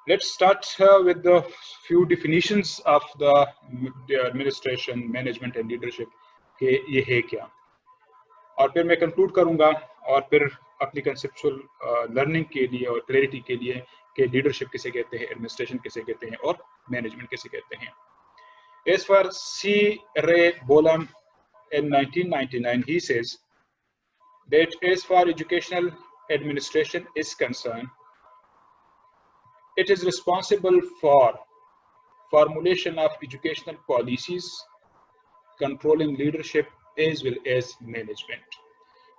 Let's start with the few definitions of the administration, management and leadership کہ یہ ہے کیا, اور پھر میں کنکلوڈ کروں گا اور پھر اپنی کنسیپچول لرننگ کے لیے اور کلیئرٹی کے لیے کہ لیڈرشپ کسے کہتے ہیں, ایڈمنسٹریشن کسے کہتے ہیں اور مینجمنٹ کسے کہتے ہیں. As for C. Ray Bolam in 1999, he says that as far educational administration is concerned, it is responsible for formulation of educational policies, controlling leadership as well as management.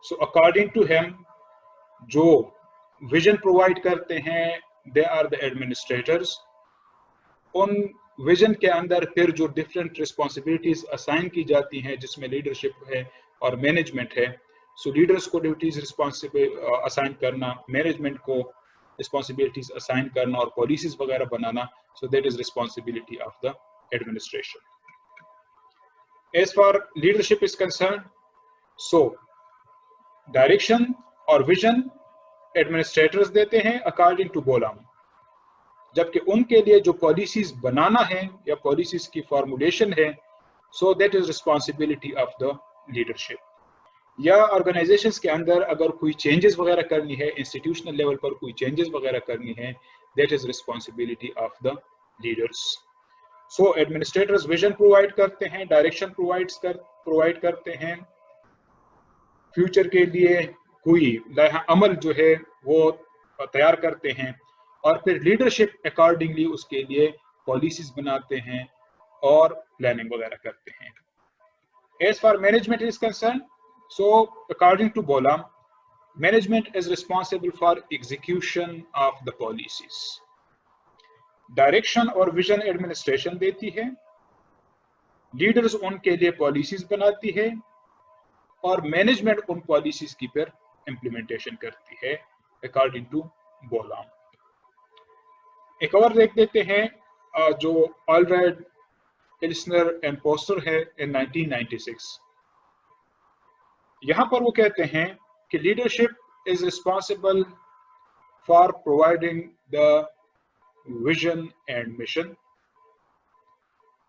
So according to him, جو vision provide کرتے ہیں they are the administrators. In vision کے اندر پھر جو different responsibilities assign کی جاتی ہیں جس میں leadership ہے اور management ہے, so leaders کو duties assign کرنا, management کو responsibilities assign کرنا اور policies وغیرہ بنانا, so that is responsibility of the administration. As far leadership is concerned, so direction اور vision administrators دیتے ہیں according to Bolam, جبکہ ان کے لیے جو پالیسیز بنانا ہے یا پالیسیز کی فارمولیشن ہے, so that is responsibility of the leadership. یا آرگنائزیشنز کے اندر اگر کوئی چینجز وغیرہ کرنی ہے, انسٹیٹیوشنل لیول پر کوئی چینجز وغیرہ کرنی ہے, that is responsibility of the leaders. So administrators vision provide کرتے ہیں, direction provide کرتے ہیں, فیوچر کے لیے کوئی لائحہ عمل جو ہے وہ تیار کرتے ہیں, اور پھر لیڈرشپ اکارڈنگلی اس کے لیے پالیسیز بناتے ہیں اور پلاننگ وغیرہ کرتے ہیں. As far management is concerned, so according to Bolam, management is responsible for execution of the policies. Direction اور vision administration دیتی ہے, leaders ان کے لیے پالیسیز بناتی ہے اور مینجمنٹ ان پالیسیز کی پھر امپلیمنٹیشن کرتی ہے according to Bolam. ایک اور دیکھ دیتے ہیں جو آلریڈ ایلسنر اینڈ پوسٹر ہے in 1996. یہاں پر وہ کہتے ہیں کہ leadership is responsible for providing the vision and mission.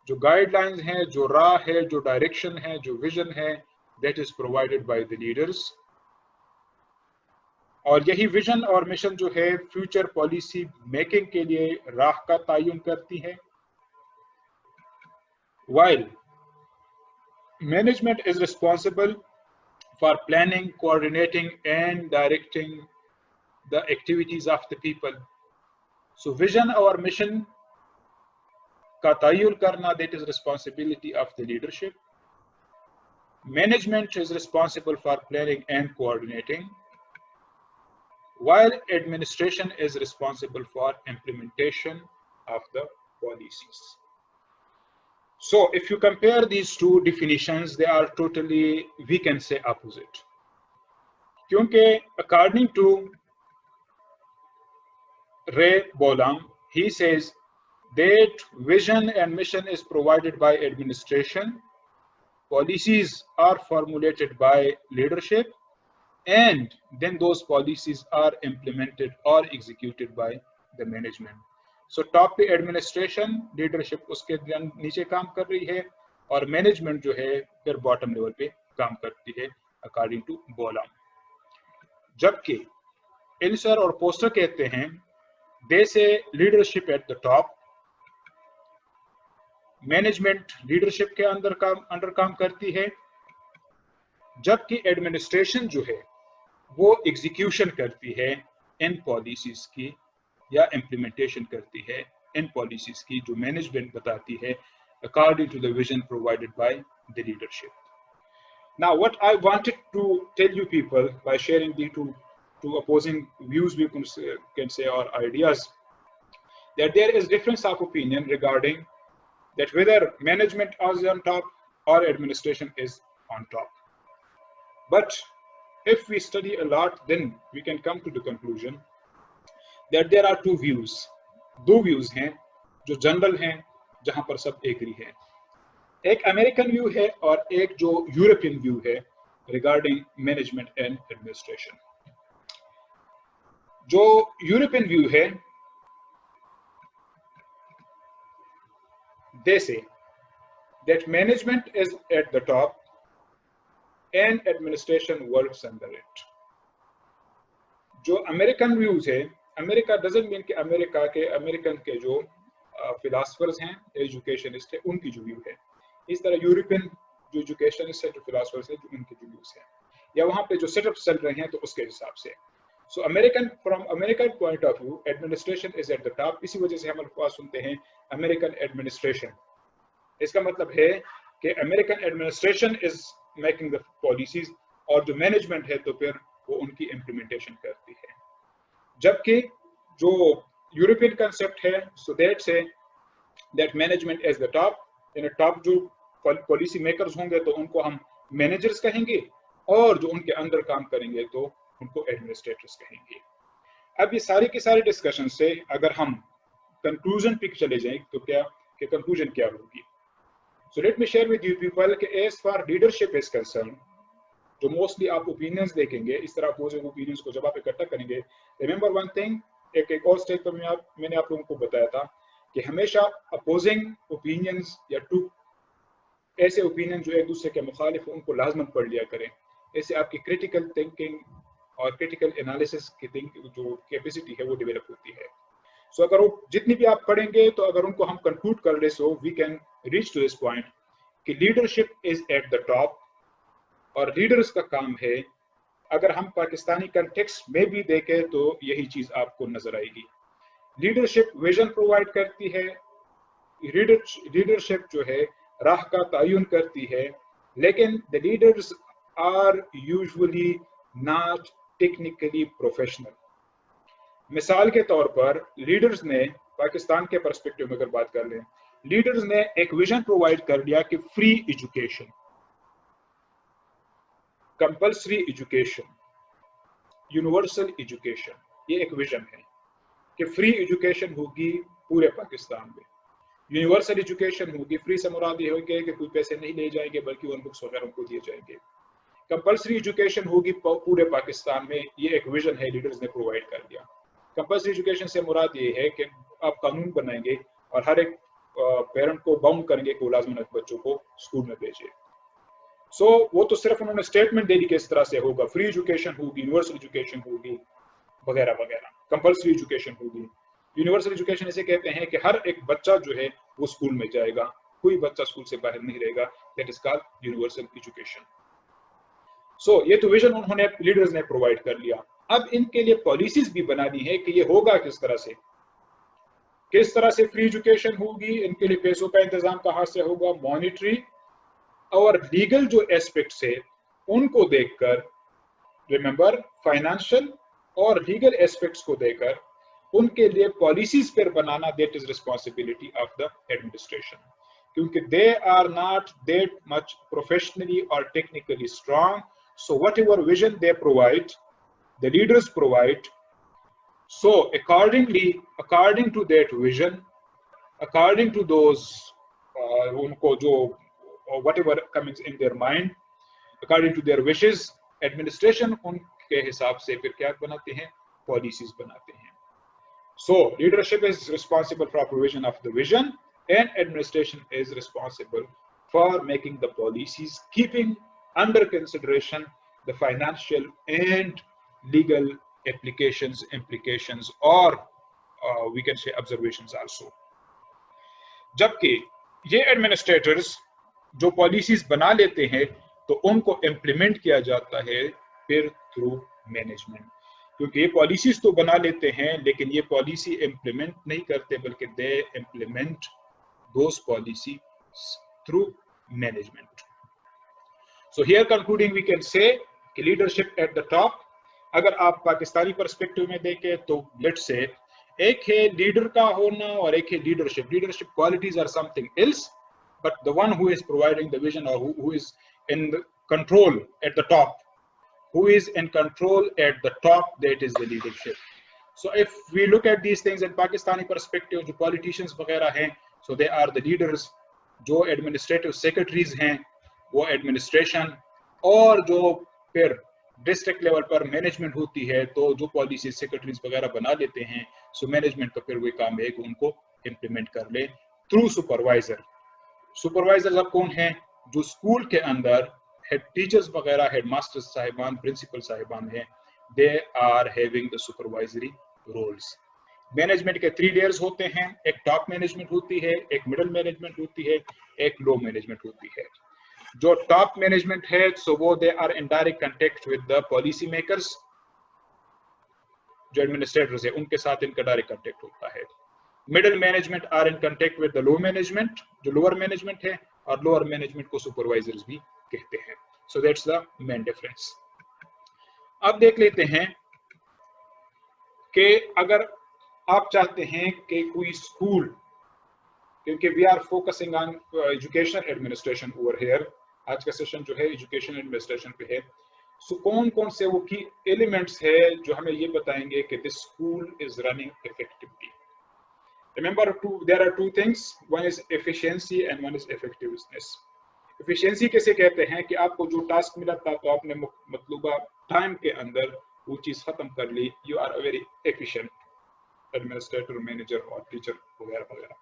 جو گائیڈ لائنز ہیں, جو راہ ہے, جو ڈائریکشن ہے, جو ویژن ہے, that is provided by the leaders. اور یہی ویژن اور مشن جو ہے فیوچر پالیسی میکنگ کے لیے راہ کا تعین کرتی ہے. While management is responsible for planning, coordinating and directing the activities of the people. So vision اور mission کا تعین کرنا, that is responsibility of the leadership. Management is responsible for planning and coordinating, while administration is responsible for implementation of the policies. So if you compare these two definitions, they are totally, we can say, opposite. Kyunki according to Ray Bolam, he says that vision and mission is provided by administration, policies are formulated by leadership, and then those policies are implemented or executed by the management. So top پہ administration, leadership اس کے نیچے کام کر رہی ہے, اور management جو ہے پھر باٹم لیول پہ کام کرتی ہے according to Bolam. جبکہ ایلسر اور پوسٹر کہتے ہیں they say leadership at the top, management leadership کے اندر کام کرتی ہے, جبکہ ایڈمنسٹریشن جو ہے وہ ایگزیکیوشن کرتی ہے ان پالیسیز کی یا امپلیمنٹیشن کرتی ہے ان پالیسیز کی جو مینجمنٹ بتاتی ہے according to the vision provided by the leadership. Now what I wanted to tell you people by sharing the two opposing views, we can say, or ideas, that there is difference of opinion regarding that whether management is on top or administration is on top. But if we study a lot, then we can come to the conclusion that there are two views. Do views ہیں جو general ہیں جہاں پر سب agri ہے. ایک American view ہے اور ایک جو یورپین ویو ہے ریگارڈنگ مینجمنٹ اینڈ ایڈمنسٹریشن. جو یورپین ویو ہے they say that management is at the top and administration works under it. जो अमेरिकन व्यूज है, अमेरिका डजंट मीन कि अमेरिकन के जो फिलासफर्स हैं, एजुकेशनिस्ट है, उनकी जो व्यू है, इस तरह यूरोपियन जो एजुकेशनिस्ट है, जो फिलासफर्स है, जो उनके जो व्यूज हैं, या वहाँ पे जो सेटअप चल रहे हैं तो उसके हिसाब से. So from American point of view administration is at the top. इसी वजह से हम अल्फाज सुनते हैं अमेरिकन एडमिनिस्ट्रेशन. इसका मतलब है कि American administration is making the policies और जो मैनेजमेंट है तो फिर वो उनकी इम्प्लीमेंटेशन करती है. जबकि जो यूरोपियन कंसेप्ट है, so that say that management is the top. In top जो पॉलिसी मेकर्स होंगे तो उनको हम मैनेजर्स कहेंगे और जो उनके अंदर काम करेंगे तो उनको एडमिनिस्ट्रेटर्स कहेंगे. अब ये सारी की सारी डिस्कशन से अगर हम कंक्लूजन पे चले जाएं तो क्या कि कंक्लूजन क्या होगी. So let me share with you people कि as far leadership is concern, जो मोस्टली आप ओपिनियंस देखेंगे, इस तरह अपोजिंग ओपिनियंस को जब आप इकट्ठा करेंगे, रिमेंबर वन थिंग, एक और स्टेज पर मैंने आप लोगों को बताया था कि हमेशा अपोजिंग ओपिनियंस या टू ऐसे ओपिनियन जो एक दूसरे के मुखालिफ उनको लाजमन पढ़ लिया करें. ऐसे आपकी क्रिटिकल थिंकिंग और क्रिटिकल एनालिसिस की जो कैपेसिटी है वो डेवलप होती है. सो अगर वो जितनी भी आप पढ़ेंगे तो अगर उनको हम कंक्लूड कर ले, so we can reach to this point कि leadership is at the top. और लीडर्स का काम है, अगर हम पाकिस्तानी कंटेक्स्ट में भी देखें तो यही चीज आपको नजर आएगी. लीडरशिप विजन प्रोवाइड करती है, लीडरशिप जो है राह का तयन करती है, लेकिन the leaders are usually not technically professional. मिसाल के तौर पर लीडर्स ने पाकिस्तान के पर्सपेक्टिव में अगर बात कर लें, लीडर्स ने एक विजन प्रोवाइड कर दिया कि free education, compulsory education, universal education. ये एक विजन है कि फ्री एजुकेशन होगी पूरे पाकिस्तान में, यूनिवर्सल एजुकेशन होगी. फ्री से मुराद ये होगी कि कोई पैसे नहीं ले जाएंगे बल्कि उन बुक्स वगैरह को दिए जाएंगे. कंपल्सरी एजुकेशन होगी पूरे पाकिस्तान में, ये एक विजन है, लीडर्स ने प्रोवाइड कर दिया. कंपल्सरी एजुकेशन से मुराद ये है कि आप कानून बनाएंगे और हर एक पेरेंट को बाउंड करेंगे कि वो लाजमन बच्चों को स्कूल में भेजे. सो वो तो सिर्फ उन्होंने स्टेटमेंट दे दी कि इस तरह से होगा, फ्री एजुकेशन होगी, यूनिवर्सल एजुकेशन होगी वगैरह वगैरह. कंपल्सरी एजुकेशन होगी. यूनिवर्सल एजुकेशन इसे कहते हैं कि हर एक बच्चा जो है वो स्कूल में जाएगा, कोई बच्चा स्कूल से बाहर नहीं रहेगा. That is called universal education. So ये तो विजन उन्होंने लीडर्स ने प्रोवाइड कर लिया. अब इनके लिए पॉलिसीज भी बनानी है कि ये होगा किस तरह से फ्री एजुकेशन होगी, इनके लिए पैसों का इंतजाम कहाँ से होगा, मॉनिटरी और लीगल जो एस्पेक्ट्स है उनको देखकर, रिमेंबर फाइनेंशियल और लीगल एस्पेक्ट्स को देखकर उनके लिए पॉलिसीज पर बनाना, that is responsibility of the administration. क्योंकि they are not that much professionally और technically strong. So whatever vision they provide, the leaders provide. So according to that vision, according to those unko jo whatever comes in their mind, according to their wishes, administration unke hisab se fir kya banate hain, policies banate hain. So leadership is responsible for provision of the vision and administration is responsible for making the policies, keeping under consideration the financial and legal applications, implications or we can say observations also. जबकि ये administrators जो policies बना लेते हैं तो उनको implement किया जाता है फिर थ्रू मैनेजमेंट. क्योंकि ये पॉलिसीज तो बना लेते हैं लेकिन ये पॉलिसी इम्प्लीमेंट नहीं करते, बल्कि they implement those policy through management. So here concluding we can say कि लीडरशिप एट द टॉप. अगर आप पाकिस्तानी पर्सपेक्टिव में देखें तो लेट्स से एक है लीडर का होना और एक है leadership. Leadership qualities are something else, but the one who is providing the vision और who is in control at the top, who is in control at the top, that is the leadership. So if we look at these things in Pakistani perspective, जो politicians वगैरह हैं, so they are the leaders. जो administrative secretaries हैं वो administration, और जो फिर district level पर मैनेजमेंट होती है तो जो पॉलिसी सेक्रेटरीज वगैरह बना लेते हैं, सो मैनेजमेंट का फिर वही काम है कि उनको इम्प्लीमेंट कर ले थ्रू सुपरवाइजर. सुपरवाइजर्स अब कौन हैं? जो स्कूल के अंदर हेड टीचर्स वगैरह, हेड मास्टर्स साहिबान, प्रिंसिपल साहिबान हैं, they are having the supervisory roles. Management के 3 लेयर्स होते हैं, एक टॉप मैनेजमेंट होती है, एक मिडिल मैनेजमेंट होती है, एक लो मैनेजमेंट होती है। जो टॉप मैनेजमेंट है सो वो they are in direct contact with the policy makers, जो एडमिनिस्ट्रेटर्स है उनके साथ इनका डायरेक्ट कांटेक्ट होता है। Middle management are in contact with the low management, जो लोअर मैनेजमेंट है, और लोअर मैनेजमेंट को सुपरवाइजर्स भी कहते हैं। So that's the main difference. अब देख लेते हैं कि अगर आप चाहते हैं कि कोई स्कूल, क्योंकि we are focusing on educational administration over here, आज का सेशन जो है एजुकेशन एडमिनिस्ट्रेशन पे है। सो कौन कौन से वो की एलिमेंट्स है जो हमें ये बताएंगे कि this school is running effectively. Remember there are 2 things, one is efficiency and one is effectiveness. Efficiency कैसे कहते हैं कि आपको जो टास्क मिला था तो आपने मतलूबा टाइम के अंदर वो चीज खत्म कर ली, you are a very efficient administrator, manager और टीचर वगैरह वगैरह।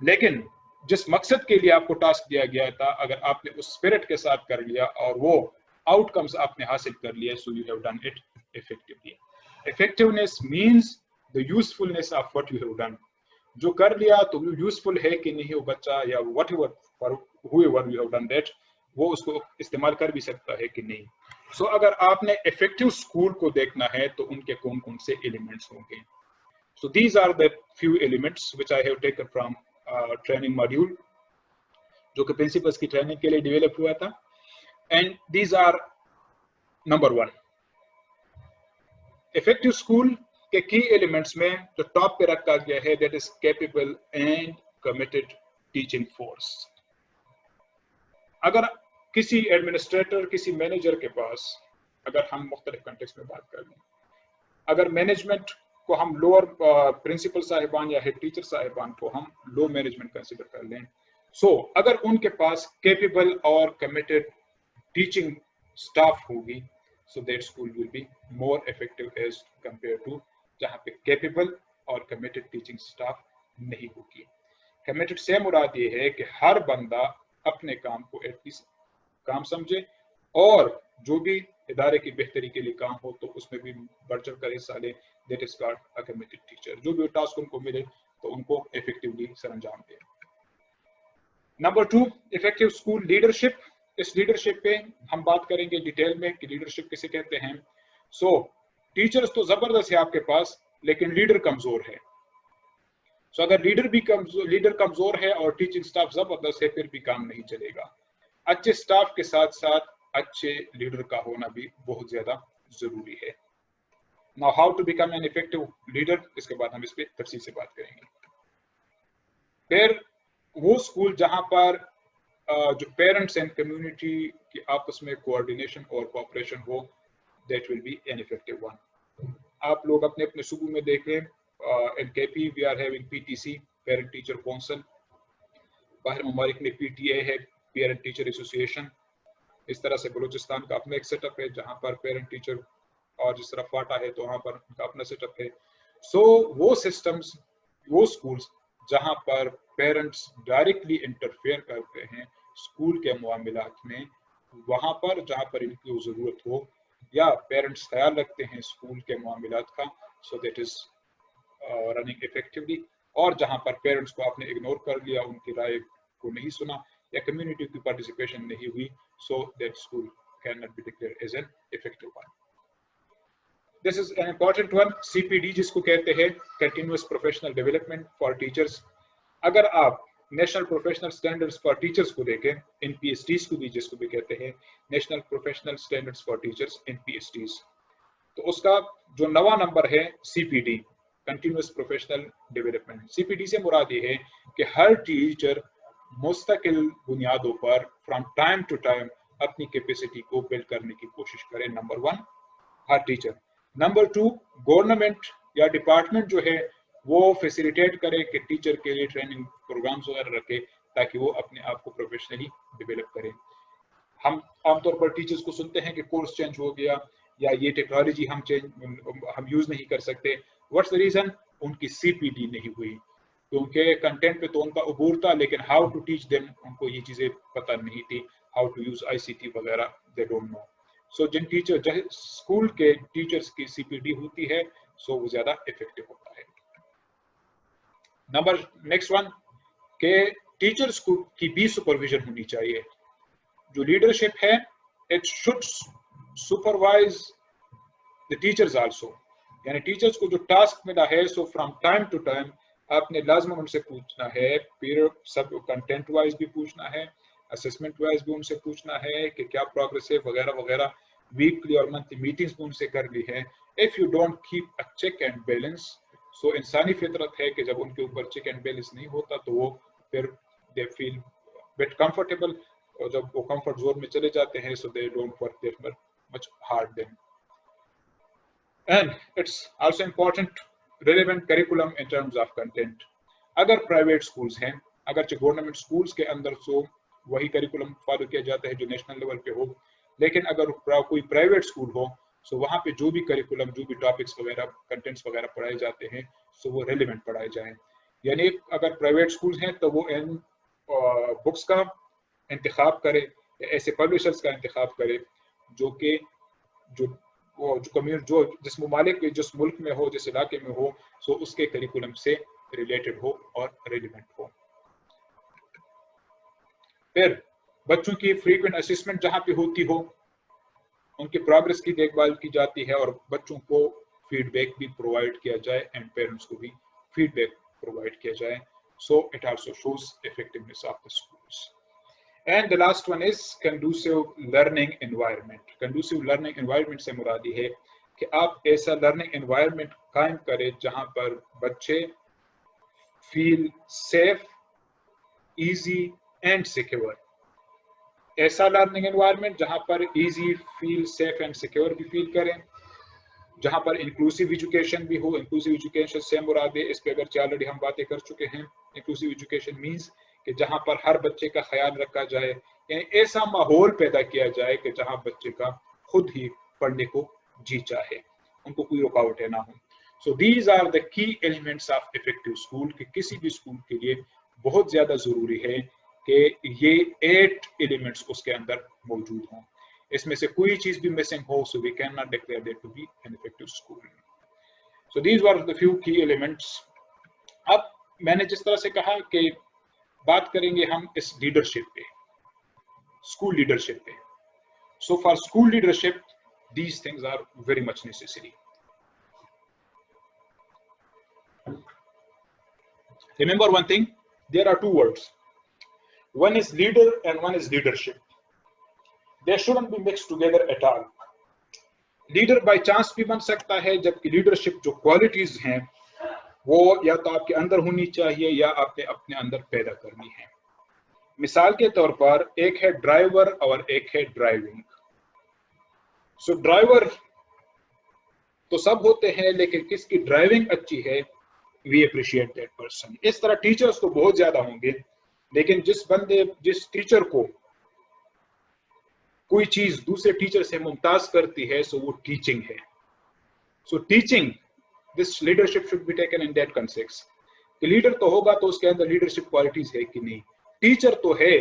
लेकिन जिस मकसद के लिए आपको टास्क दिया गया था, अगर आपने उस स्पिरिट के साथ कर लिया और वो आउटकम्स आपने हासिल कर लिए, so you have done it effectively. Effectiveness means the usefulness of what you have done. जो कर लिया तो वो यूजफुल है कि नहीं, वो बच्चा या whatever for whoever you have done that, वो उसको इस्तेमाल कर भी सकता है कि नहीं। सो अगर आपने इफेक्टिव स्कूल को देखना है तो उनके कौन कौन से एलिमेंट्स होंगे। So these are the few elements which I have taken from training module, जो कि प्रिंसिपल्स की ट्रेनिंग के लिए डेवलप हुआ था। And these are number 1, effective school के की एलिमेंट्स में जो टॉप पे रखा गया है, that is capable and committed teaching force। अगर किसी एडमिनिस्ट्रेटर, किसी मैनेजर के पास, अगर हम मुख्तलिफ कंटेक्स्ट में बात कर लें, अगर मैनेजमेंट को हम लोअर प्रिंसिपल साहिबान या हेड टीचर साहिबान को हम लो मैनेजमेंट कंसीडर कर लें, सो अगर उनके पास कैपेबल और कमिटेड टीचिंग स्टाफ होगी, so that school will be more effective as compare to जहां पे कैपेबल और कमिटेड टीचिंग स्टाफ नहीं होगी। कमिटेड से मुराद ये है कि हर बंदा अपने काम को एटलीस्ट काम समझे और जो भी इदारे की बेहतरी के लिए काम हो तो उसमें भी बढ़ चढ़ कर हिस्सा ले, that is called a committed teacher. जो भी टास्क उनको मिले तो उनको इफेक्टिवली सर अंजाम दे। Number 2, effective school leadership. इस लीडरशिप पे हम बात करेंगे डिटेल में कि लीडरशिप किसे कहते हैं। सो टीचर्स तो जबरदस्त है आपके पास, लेकिन लीडर कमजोर है। सो अगर लीडर कमजोर है और टीचिंग स्टाफ जबरदस्त है, फिर भी काम नहीं चलेगा। अच्छे स्टाफ के साथ साथ अच्छे लीडर का होना भी बहुत ज्यादा जरूरी है। Now how to become an effective leader, इसके बाद हम इस पे तफसील से बात करेंगे। फिर वो स्कूल जहां पर जो पेरेंट्स एंड कम्युनिटी की आपस में कोऑर्डिनेशन और कोऑपरेशन हो, that will be an effective one. आप लोग अपने अपने सूबों में देखें, in KP we are having PTC, parent teacher council, बाहर ममालिक में पीटीए है, पेरेंट टीचर एसोसिएशन। इस तरह से बलूचिस्तान का अपना एक सेटअप है जहां पर पेरेंट टीचर, और जिस तरह फाटा है तो वहां पर उनका अपना सेटअप है। सो वो सिस्टम्स, वो स्कूल्स जहां पर पेरेंट्स डायरेक्टली इंटरफेयर करते हैं स्कूल के मामलात में, वहां पर जहां पर इनकी जरूरत हो, या पेरेंट्स ख्याल रखते हैं स्कूल के मामलात का, so that is running effectively. और जहां पर पेरेंट्स को आपने इग्नोर कर लिया, उनकी राय को नहीं सुना या कम्युनिटी की पार्टिसिपेशन नहीं हुई, so that school cannot be declared as an effective one. This is an important one, CPD जिसको कहते हैं, continuous professional development for teachers। अगर आप national professional standards for teachers को देखें, NPSTs को भी जिसको भी कहते हैं, national professional standards for teachers NPSTs, तो उसका जो नवा नंबर है CPD, continuous professional development. CPD से मुराद ये है कि हर टीचर मुस्तकिल बुनियादों पर फ्रॉम टाइम टू टाइम अपनी कैपेसिटी को बिल्ड करने की कोशिश करें। नंबर 1 हर टीचर। नंबर 2 गवर्नमेंट या डिपार्टमेंट जो है वो फैसिलिटेट करे कि टीचर के लिए ट्रेनिंग प्रोग्राम्स वगैरह रखे ताकि वो अपने आप को प्रोफेशनली डेवलप करें। हम आमतौर पर टीचर्स को सुनते हैं कि कोर्स चेंज हो गया या ये टेक्नोलॉजी हम यूज नहीं कर सकते। What's the reason? उनकी CPD नहीं हुई। क्योंकि कंटेंट पे तो उनका अबूर था, लेकिन हाउ टू टीच देम उनको ये चीज़ें पता नहीं थी, हाउ टू यूज़ ICT वगैरह दे डोंट नो। सो जिन टीचर स्कूल के टीचर्स की CPD होती है, सो वो ज़्यादा इफेक्टिव होता है। नंबर नेक्स्ट वन के टीचर्स की भी सुपरविजन होनी चाहिए। जो लीडरशिप है, it should supervise the teachers also, यानी टीचर्स को जो टास्क मिला है, so from time to time आपने लाजमन उनसे पूछना है, फिर सब कंटेंट वाइज भी पूछना है, असेसमेंट वाइज भी उनसे पूछना है कि क्या प्रोग्रेस है वगैरह वगैरह। वीकली और मंथली मीटिंग्स भी उनसे करनी है। If you don't keep a check and balance, so इंसानी फितरत है कि जब उनके ऊपर चेक एंड बैलेंस नहीं होता तो वो फिर दे फील बिट कंफर्टेबल, और जब वो कंफर्ट जोन में चले जाते हैं, so they don't work there much hard then. And it's also important relevant curriculum in terms of content. अगर प्राइवेट स्कूल्स हैं, अगर गवर्नमेंट स्कूल्स के अंदर सो वही करिकुलम फॉलो किया जाता है जो नेशनल लेवल पे हो, लेकिन अगर कोई प्राइवेट स्कूल हो, सो वहाँ पे जो भी करिकुलम, जो भी टॉपिक्स वगैरह, कंटेंट्स वगैरह पढ़ाए जाते हैं, सो वो रेलिवेंट पढ़ाए जाएं। यानी अगर प्राइवेट स्कूल्स हैं तो वो इन बुक्स का इंतखाब करे, ऐसे पब्लिशर्स का इंतखाब करे जो कि जो जिस ममालिक के, जिस मुल्क में हो, जिस इलाके में हो, सो उसके करिकुलम से रिलेटेड हो और रेलिवेंट हो। फिर बच्चों की फ्रीक्वेंट असेसमेंट जहाँ पे होती हो, उनके प्रोग्रेस की देखभाल की जाती है और बच्चों को फीडबैक भी प्रोवाइड किया जाए एंड पेरेंट्स को भी फीडबैक प्रोवाइड किया जाए। So it also shows effectiveness of the schools. And the last one is conducive learning environment. Conducive learning environment से मुराद है कि आप ऐसा learning environment कायम करें जहां पर बच्चे feel safe, easy and secure. ऐसा learning environment जहां पर easy, feel safe and secure भी feel करें, जहां पर इंक्लूसिव एजुकेशन भी हो। इंक्लूसिव एजुकेशन से मुराद है, इस पे अगर ऑलरेडी हम बातें कर चुके हैं। इंक्लूसिव एजुकेशन मींस कि जहां पर हर बच्चे का ख्याल रखा जाए, यानी ऐसा माहौल पैदा किया जाए कि जहां बच्चे का खुद ही पढ़ने को जी चाहे, उनको कोई रुकावटें ना हो। So these are the key elements of effective school, कि किसी भी स्कूल के लिए बहुत ज्यादा जरूरी है कि ये 8 एलिमेंट्स उसके अंदर मौजूद हों। इसमें से कोई चीज भी मिसिंग हो, so we cannot declare that to be an effective school. So these were the few key elements. अब मैंने जिस तरह से कहा कि बात करेंगे हम इस लीडरशिप पे, स्कूल लीडरशिप पे। So for school leadership, these things are very much necessary. Remember one thing, there are two words. One is leader and one is leadership. They shouldn't be mixed together at all. Leader by chance भी बन सकता है, जबकि leadership जो qualities हैं वो या तो आपके अंदर होनी चाहिए या आपने अपने अंदर पैदा करनी है। मिसाल के तौर पर एक है ड्राइवर और एक है ड्राइविंग। सो ड्राइवर तो सब होते हैं, लेकिन किसकी ड्राइविंग अच्छी है, वी अप्रिशिएट दैट पर्सन। इस तरह टीचर्स तो बहुत ज्यादा होंगे, लेकिन जिस टीचर को कोई चीज दूसरे टीचर से मुमताज करती है, सो वो टीचिंग है। So teaching, this leadership should be taken in that concept कि लीडर तो होगा तो उसके अंदर लीडरशिप क्वालिटीज है कि नहीं। टीचर तो है,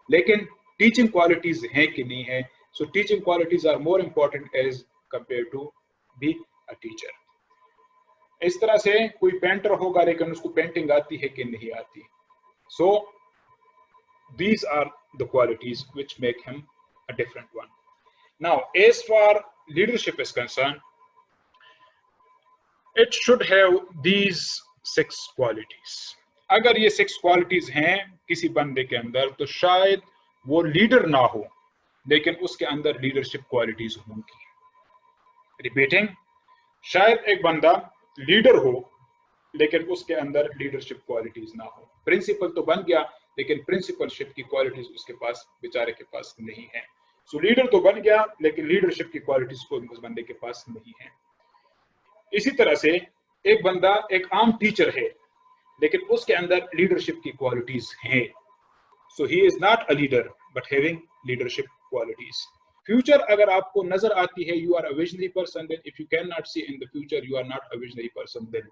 लेकिन टीचिंग क्वालिटीज है कि नहीं है। So teaching qualities are more important as compare to be a teacher. इस तरह से कोई पेंटर होगा, लेकिन उसको पेंटिंग आती है कि नहीं आती। So these are the qualities which make him a different one. Now, as far leadership is concerned, it should have these 6 qualities. अगर ये 6 qualities हैं किसी बंदे के अंदर, तो शायद वो लीडर ना हो, लेकिन उसके अंदर लीडरशिप क्वालिटीज होंगी। रिपीटिंग, शायद एक बंदा लीडर हो, लेकिन उसके अंदर लीडरशिप क्वालिटीज ना हो। प्रिंसिपल तो बन गया, लेकिन प्रिंसिपलशिप की क्वालिटीज उसके पास, बेचारे के पास नहीं है। सो लीडर तो बन गया, लेकिन लीडरशिप की क्वालिटीज को उस बंदे के पास नहीं है। इसी तरह से एक बंदा एक आम टीचर है, लेकिन उसके अंदर लीडरशिप की क्वालिटीज हैं। So he is not a leader but having leadership qualities. Future अगर आपको नजर आती है, you are a visionary person, then if you can not see in the future, you are not a visionary person. Then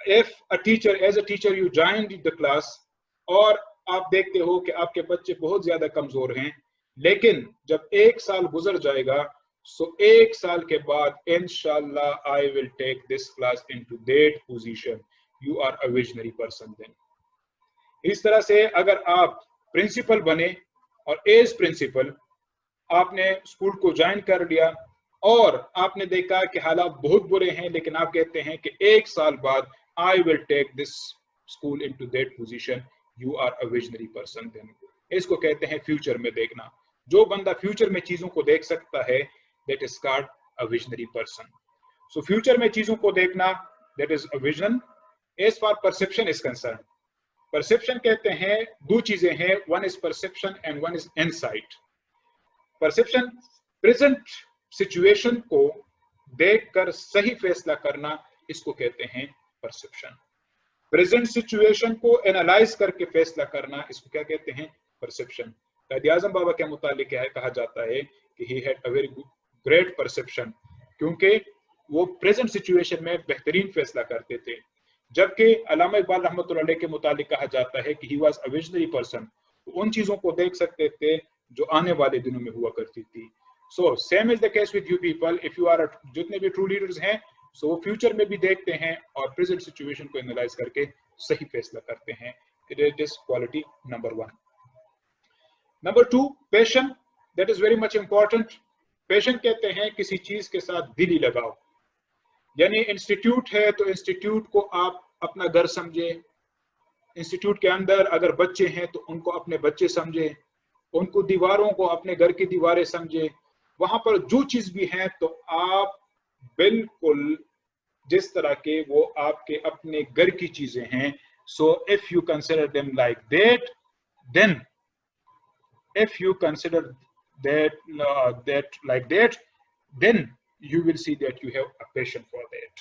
if a teacher, as a teacher you joined the class اور آپ دیکھتے ہو کہ آپ کے بچے بہت زیادہ کمزور ہیں، لیکن جب ایک سال گزر جائے گا so ایک سال کے بعد انشاءاللہ I will take this class into that position. You are a visionary person then. اس طرح سے اگر آپ پرنسپل بنے اور ایز پرنسپل آپ نے اسکول کو جوائن کر لیا اور آپ نے دیکھا کہ حالات بہت برے ہیں، لیکن آپ کہتے ہیں کہ ایک سال بعد I will take this school into that position. You are a visionary person then. اس کو کہتے ہیں فیوچر میں دیکھنا. جو بندہ فیوچر میں چیزوں کو دیکھ سکتا ہے that is called a visionary person. So future میں چیزوں کو دیکھنا that is a vision. As far perception is concerned, perception کہتے ہیں دو چیزیں ہیں، one is perception and one is insight. Perception present situation کو دیکھ کر صحیح فیصلہ کرنا، اس کو کہتے ہیں پرسپشن. پریزنٹ سچویشن کو انالائز کر کے فیصلہ کرنا، اس کو کیا کہتے ہیں پرسپشن. قائد اعظم بابا کے متعلق کہا جاتا ہے کہ he had a very great perception, کیونکہ وہ پریزنٹ سچویشن میں بہترین فیصلہ کرتے تھے. جبکہ علامہ اقبال رحمۃ اللہ علیہ کے متعلق کہا جاتا ہے کہ he was a visionary person, ان چیزوں کو دیکھ سکتے تھے جو آنے والے دنوں میں ہوا کرتی تھی. So same is the case with you people. If you are جتنے بھی true leaders ہیں so وہ فیوچر میں بھی دیکھتے ہیں اور present situation کو انالائز کر کے صحیح فیصلہ کرتے ہیں. It is quality number 1. Number 2, passion. That is very much important. Passion کہتے ہیں کسی چیز کے ساتھ دلی لگاؤ. یعنی انسٹیٹیوٹ ہے تو انسٹیٹیوٹ کو آپ اپنا گھر سمجھے. انسٹیٹیوٹ کے اندر اگر بچے ہیں تو ان کو اپنے بچے سمجھے، ان کو دیواروں کو اپنے گھر کی دیواریں سمجھے. وہاں پر جو چیز بھی ہیں تو آپ بالکل جس طرح کے وہ آپ کے اپنے گھر کی چیزیں ہیں. So if you consider them like that, then if you consider that like that, then you will see that you have a passion for that.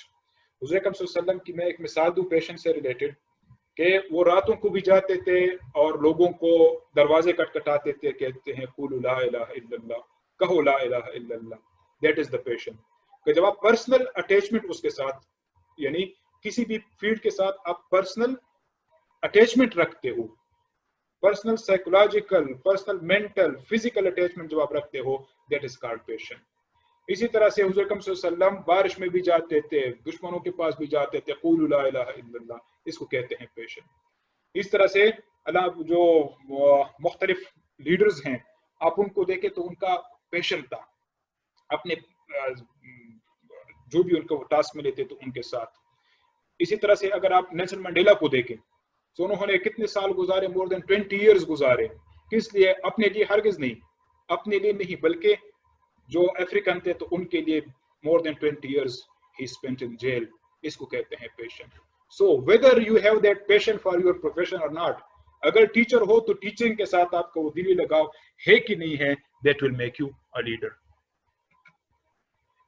حضور اکرم صلی اللہ علیہ وسلم کی میں ایک مثال دوں پیشن سے ریلیٹڈ، کہ وہ راتوں کو بھی جاتے تھے اور لوگوں کو دروازے کٹکھٹاتے تھے، کہتے ہیں قولوا لا الہ الا اللہ، کہو لا الہ الا اللہ. دیٹ از دا پیشن. کہ جب آپ پرسنل اٹیچمنٹ اس کے ساتھ، یعنی کسی بھی فیلڈ کے ساتھ آپ پرسنل اٹیچمنٹ رکھتے ہو، personal psychological, personal mental, physical attachment جب آپ رکھتے ہو، دیٹ از کالڈ پیشن. اسی طرح سے حضور اکرم صلی اللہ علیہ وسلم بارش میں بھی جاتے تھے، دشمنوں کے پاس بھی جاتے تھے، قولوا لا الہ الا اللہ، اس کو کہتے ہیں پیشن. اس طرح سے اللہ جو مختلف لیڈرز ہیں آپ ان کو دیکھیں تو ان کا پیشن تھا اپنے جو بھی ان کو ٹاسک ملے تھے تو ان کے ساتھ. اسی طرح سے اگر آپ نیلسن منڈیلا کو دیکھیں تو انہوں نے کتنے سال گزارے، مور دین 20 ایئرز گزارے. کس لیے؟ اپنے لیے ہرگز نہیں، اپنے لیے نہیں، بلکہ جو افریقن تھے تو ان کے لیے more than 20 years he spent in jail. اس کو کہتے ہیں passion. So whether you have that passion for your profession اور ناٹ، اگر ٹیچر ہو تو ٹیچنگ کے ساتھ آپ کو وہ دلی لگاؤ ہے کہ نہیں ہے، that will make you a leader.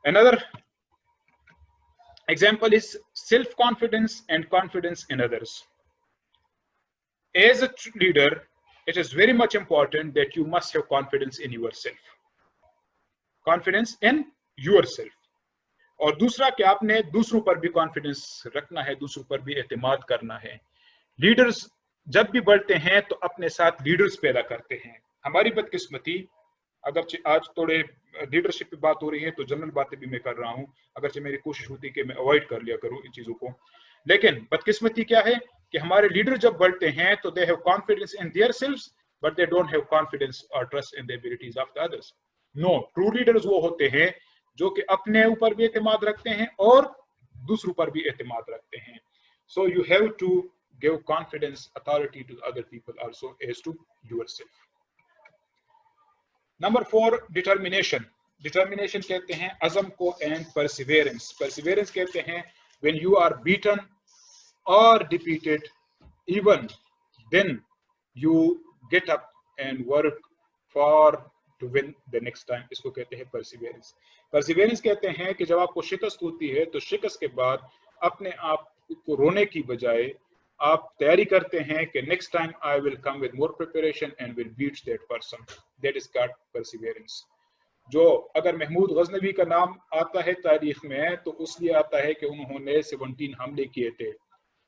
Another example is self-confidence and confidence in others. As a leader, it is very much important that you must have confidence in yourself. Confidence in yourself. اور دوسرا کہ آپ نے دوسروں پر بھی confidence رکھنا ہے، دوسروں پر بھی اعتماد کرنا ہے. لیڈرز جب بھی بڑھتے ہیں تو اپنے ساتھ لیڈرز پیدا کرتے ہیں. ہماری بدقسمتی، اگرچہ آج تھوڑے لیڈرشپ پہ بات ہو رہی ہے تو جنرل باتیں بھی میں کر رہا ہوں، اگرچہ میری کوشش ہوتی ہے کہ میں اوائڈ کر لیا کروں ان چیزوں کو، لیکن بدقسمتی کیا ہے کہ ہمارے لیڈر جب بڑھتے ہیں تو they have confidence in their selves but they don't have confidence or trust in the abilities of the others. No, true leaders وہ ہوتے ہیں جو کہ اپنے اوپر بھی اعتماد رکھتے ہیں اور دوسروں پر بھی اعتماد رکھتے ہیں. So you have to give confidence, authority to other people also as to yourself. Number 4, determination. Determination کہتے ہیں عزم کو and perseverance. Perseverance کہتے ہیں when you are beaten or defeated, even then you get up and work for to win the next time. اس کو کہتے ہیں perseverance. Perseverance کہتے ہیں کہ جب آپ کو شکست ہوتی ہے تو شکست کے بعد اپنے آپ کو رونے کی بجائے آپ تیاری کرتے ہیں کہ next time I will come with more preparation and will beat that person. That is called perseverance. جو اگر محمود غزنوی کا نام آتا ہے تاریخ میں تو اس لیے آتا ہے کہ انہوں نے 17 حملے کیے تھے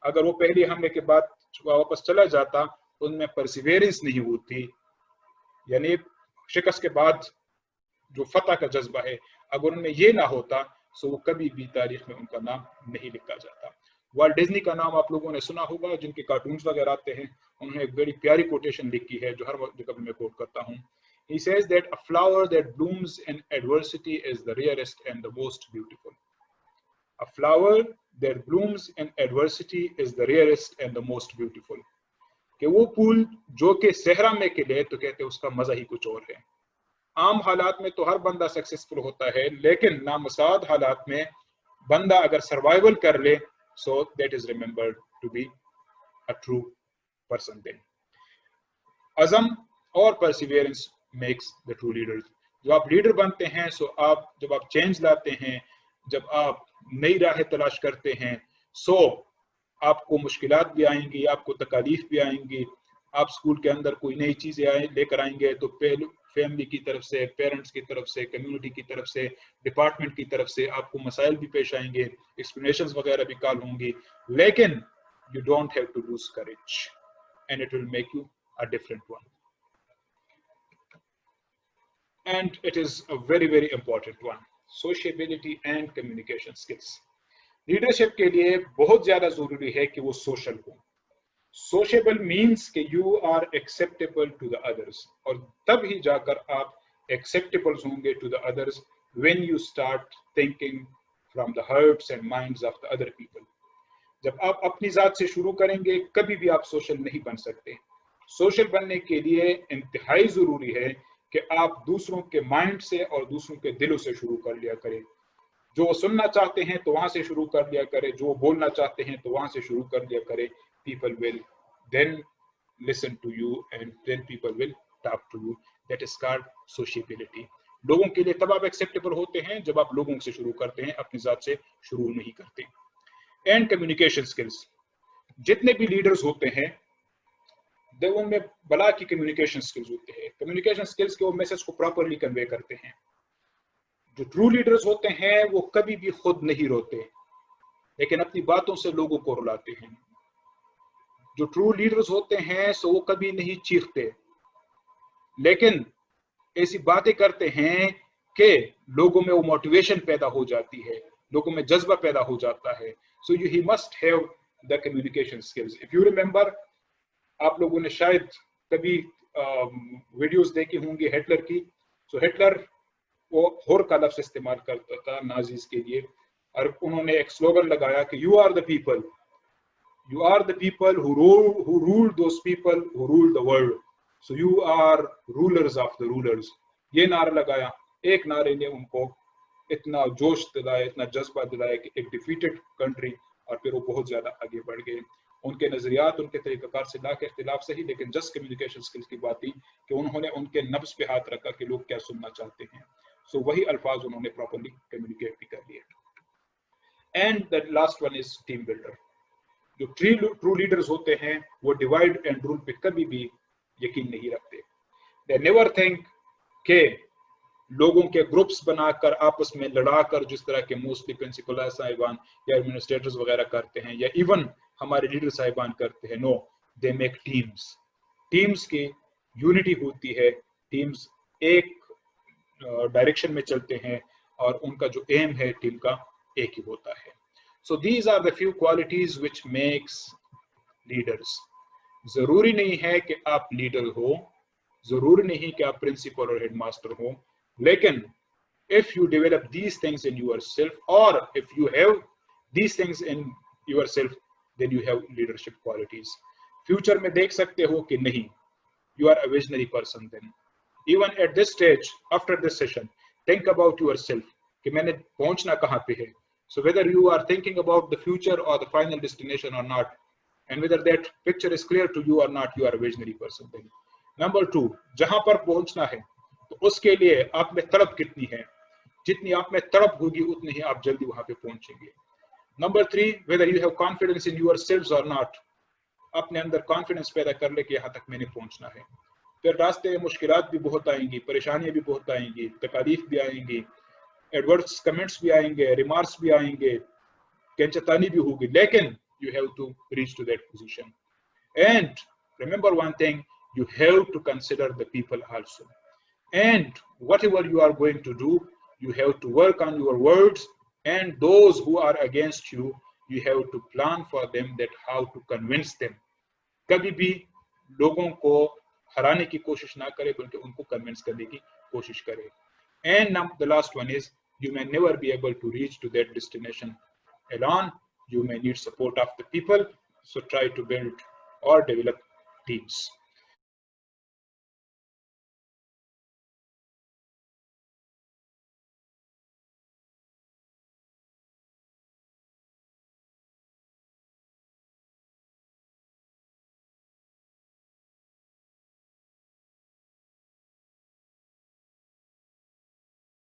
अगर वो पहले हमले के बाद वापस चला जाता तो उनमें परसिवेरेंस नहीं होती, यानी शिकस्त के बाद जो फतह का जज्बा है, अगर उनमें ये ना होता तो वो कभी भी तारीख में उनका नाम नहीं लिखा जाता। वाल्ट डिज्नी का नाम आप लोगों ने सुना होगा, जिनके कार्टून्स वगैरह आते हैं। उन्होंने एक बड़ी प्यारी कोटेशन लिखी है जो हर जगह मैं कोट करता हूँ। He says that a flower that blooms in adversity is the rarest and the most beautiful. A flower that blooms in adversity is the rarest and the most beautiful. कि वो फूल जो कि सहरा में खिले तो कहते हैं उसका मजा ही कुछ और है। आम हालात में तो हर बंदा सक्सेसफुल होता है, लेकिन नामुसाद हालात में बंदा अगर सर्वाइवल कर ले, so that is remembered to be a true person then. अज़म और perseverance makes the true leaders. जब आप लीडर बनते हैं, सो आप जब आप चेंज लाते हैं, जब आप नई राहें तलाश करते हैं, सो आपको मुश्किलात भी आएंगी, आपको तकालीफ भी आएंगी। आप स्कूल के अंदर कोई नई चीजें लेकर आएंगे तो पहले फैमिली की तरफ से, पेरेंट्स की तरफ से, कम्युनिटी की तरफ से, डिपार्टमेंट की तरफ से आपको मसाइल भी पेश आएंगे, एक्सप्लेनेशंस वगैरह भी कॉल होंगी, लेकिन you don't have to lose courage and it will make you a different one. And it is a very, very important one. Sociability and communication skills. Leadership के लिए बहुत ज्यादा जरूरी है कि वो सोशल हो। सोशेबल मीन्स कि you are acceptable to the others, और तब ही जाकर आप एक्सेप्टेबल होंगे to the others when you start thinking from the hearts and minds of the other people. जब आप अपनी जात से शुरू करेंगे, कभी भी आप सोशल नहीं बन सकते। सोशल बनने के लिए इंतहाई जरूरी है कि आप दूसरों के माइंड से और दूसरों के दिलों से शुरू कर लिया करें। जो वो सुनना चाहते हैं तो वहां से शुरू कर लिया करें, जो वो बोलना चाहते हैं तो वहां से शुरू कर लिया करें। People will then listen to you and then people will talk to you. That is called sociability. लोगों के लिए तब आप एक्सेप्टेबल होते हैं जब आप लोगों से शुरू करते हैं, अपनी जात से शुरू नहीं करते। एंड कम्युनिकेशन स्किल्स, जितने भी लीडर्स होते हैं उनमें बला की कम्युनिकेशन स्किल्स होते हैं। कम्युनिकेशन स्किल्स के वो मैसेज को प्रॉपरली कन्वे करते हैं। जो ट्रू लीडर्स होते हैं वो कभी भी खुद नहीं रोते, लेकिन अपनी बातों से लोगों को रुलाते हैं। जो ट्रू लीडर्स होते हैं सो वो कभी नहीं चीखते, लेकिन ऐसी बातें करते हैं कि लोगों में वो मोटिवेशन पैदा हो जाती है, लोगों में जज्बा पैदा हो जाता है। So he must have the communication skills. If you remember, आप लोगों ने शायद कभी वीडियोस देखी होंगी हिटलर की। सो हिटलर वो होर का लफ्ज़ इस्तेमाल करता था नाजीज के लिए, और उन्होंने एक स्लोगन लगाया कि you are the people, you are the people who rule those people who rule the world, so you are rulers of the rulers। ये नारा लगाया। एक नारे ने उनको इतना जोश दिलाया, इतना जज्बा दिलाया कि एक डिफीटेड कंट्री, और फिर वो बहुत ज्यादा आगे बढ़ गए। उनके नजरियात, उनके तरीक़ाकार से लाख इख्तिलाफ सही, लेकिन जस्ट कम्युनिकेशन स्किल्स की बात थी कि उन्होंने उनके नब्ज़ पे हाथ रखा कि लोग क्या सुनना चाहते हैं। सो वही अल्फाज उन्होंने प्रॉपरली कम्युनिकेट भी कर लिए। And the last one is team builder. जो ट्रू लीडर्स होते हैं वो डिवाइड एंड रूल पे कभी भी यकीन नहीं रखते। दे नेवर थिंक के लोगों के ग्रुप्स बनाकर आपस में लड़ाकर, जिस तरह के मोस्टली प्रिंसिपल साहिबान या एडमिनिस्ट्रेटर्स वगैरह करते हैं, या इवन हमारे लीडर साहिबान करते हैं। No, they make teams. Teams की यूनिटी होती है, टीम्स एक डायरेक्शन में चलते हैं और उनका जो एम है टीम का एक ही होता है। So these are the few qualities which makes leaders. जरूरी नहीं है कि आप लीडर हो, जरूरी नहीं कि आप प्रिंसिपल और हेडमास्टर हो, लेकिन if you develop these things in yourself, or if you have these things in yourself, then you have leadership qualities. Future में देख सकते हो कि नहीं, you are a visionary person then. Even at this stage, after this session, think about yourself कि मैंने पहुंचना कहाँ पे है। So whether you are thinking about the future or the final destination or not, and whether that picture is clear to you or not, you are a visionary person then. Number 2, जहां पर पहुंचना है तो उसके लिए आप में तड़प कितनी है। जितनी आप में तड़प होगी उतनी ही आप जल्दी वहां पे पहुंचेंगे। Number 3, whether you have confidence in yourselves or not, अपने अंदर कॉन्फिडेंस पैदा कर ले कि यहाँ तक मैंने पहुंचना है। फिर रास्ते में मुश्किलात भी बहुत आएंगी, परेशानियां भी बहुत आएंगी, तकालीफ भी आएंगी, एडवर्स कमेंट्स भी आएंगे, रिमार्क्स भी आएंगे, कैंचतानी भी होगी, लेकिन you have to reach to that position. And remember one thing, you have to consider the people also. And whatever you are going to do, you have to work on your words, and those who are against you, you have to plan for them that how to convince them. कभी भी लोगों को हराने की कोशिश ना करे, बल्कि उनको कन्विंस करने की कोशिश करे. And now the last one is, you may never be able to reach to that destination alone. You may need support of the people. So try to build or develop teams.